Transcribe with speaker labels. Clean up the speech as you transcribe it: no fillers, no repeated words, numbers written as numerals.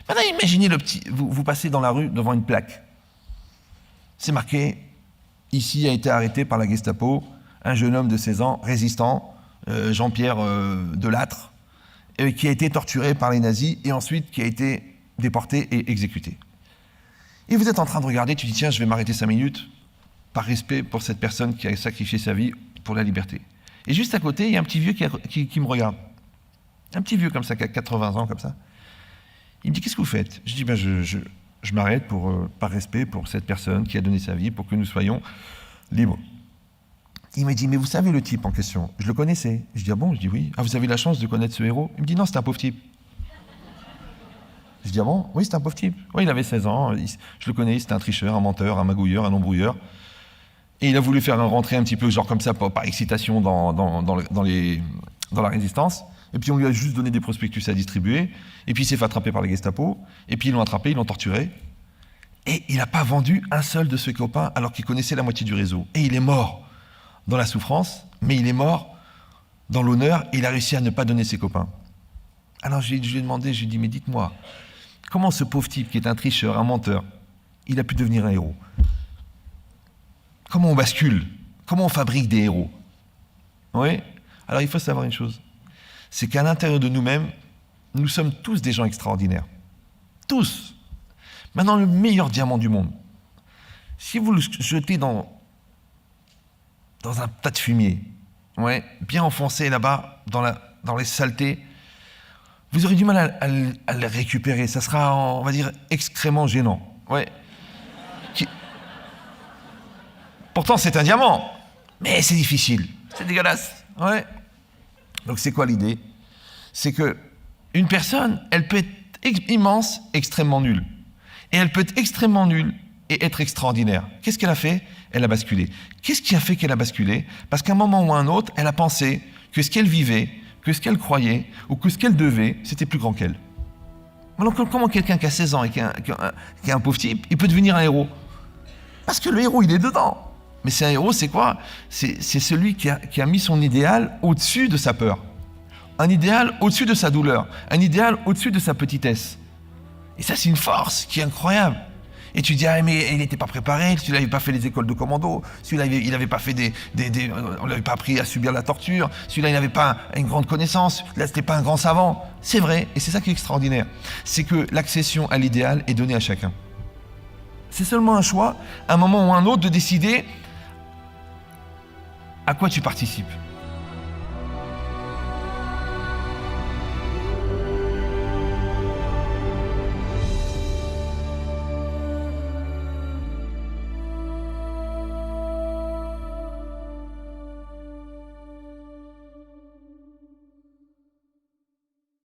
Speaker 1: Maintenant, imaginez vous passez dans la rue devant une plaque. C'est marqué, ici a été arrêté par la Gestapo un jeune homme de 16 ans, résistant, Jean-Pierre Delattre, qui a été torturé par les nazis et ensuite qui a été déporté et exécuté. Et vous êtes en train de regarder, tu dis tiens, je vais m'arrêter 5 minutes par respect pour cette personne qui a sacrifié sa vie pour la liberté. Et juste à côté, il y a un petit vieux qui me regarde. Un petit vieux comme ça, qui a 80 ans comme ça. Il me dit qu'est-ce que vous faites? Je dis ben je m'arrête par respect pour cette personne qui a donné sa vie pour que nous soyons libres. Il m'a dit mais vous savez le type en question? Je le connaissais. Je dis ah bon? Je dis oui. Ah vous avez la chance de connaître ce héros? Il me dit non, c'est un pauvre type. Je dis ah bon? Oui, c'est un pauvre type. Oui, il avait 16 ans, je le connais, c'était un tricheur, un menteur, un magouilleur, un embrouilleur. Et il a voulu faire rentrer un petit peu, genre comme ça, par excitation dans la résistance. Et puis on lui a juste donné des prospectus à distribuer. Et puis il s'est fait attraper par la Gestapo. Et puis ils l'ont attrapé, ils l'ont torturé. Et il n'a pas vendu un seul de ses copains alors qu'il connaissait la moitié du réseau. Et il est mort dans la souffrance, mais il est mort dans l'honneur et il a réussi à ne pas donner ses copains. Alors je lui ai demandé, je lui ai dit mais dites-moi, comment ce pauvre type qui est un tricheur, un menteur, il a pu devenir un héros? Comment on bascule? Comment on fabrique des héros? Oui. Alors il faut savoir une chose, c'est qu'à l'intérieur de nous-mêmes, nous sommes tous des gens extraordinaires. Tous. Maintenant, le meilleur diamant du monde, si vous le jetez dans un tas de fumier, ouais, bien enfoncé là-bas, dans les saletés, vous aurez du mal à le récupérer. Ça sera, on va dire, extrêmement gênant. Ouais. Pourtant, c'est un diamant, mais c'est difficile. C'est dégueulasse. Ouais. Donc, c'est quoi l'idée? C'est que une personne, elle peut être immense, extrêmement nulle. Et elle peut être extrêmement nulle et être extraordinaire. Qu'est-ce qu'elle a fait? Elle a basculé. Qu'est-ce qui a fait qu'elle a basculé? Parce qu'à un moment ou à un autre, elle a pensé que ce qu'elle vivait, que ce qu'elle croyait, ou que ce qu'elle devait, c'était plus grand qu'elle. Alors comment quelqu'un qui a 16 ans et qui est un pauvre type, il peut devenir un héros? Parce que le héros, il est dedans. Mais c'est un héros, c'est quoi? C'est celui qui a mis son idéal au-dessus de sa peur. Un idéal au-dessus de sa douleur. Un idéal au-dessus de sa petitesse. Et ça, c'est une force qui est incroyable. Et tu dis, ah mais il n'était pas préparé, celui-là n'avait pas fait les écoles de commando, celui-là il n'avait pas fait on l'avait pas appris à subir la torture, celui-là il n'avait pas une grande connaissance, là c'était pas un grand savant. C'est vrai, et c'est ça qui est extraordinaire. C'est que l'accession à l'idéal est donnée à chacun. C'est seulement un choix, à un moment ou à un autre, de décider à quoi tu participes.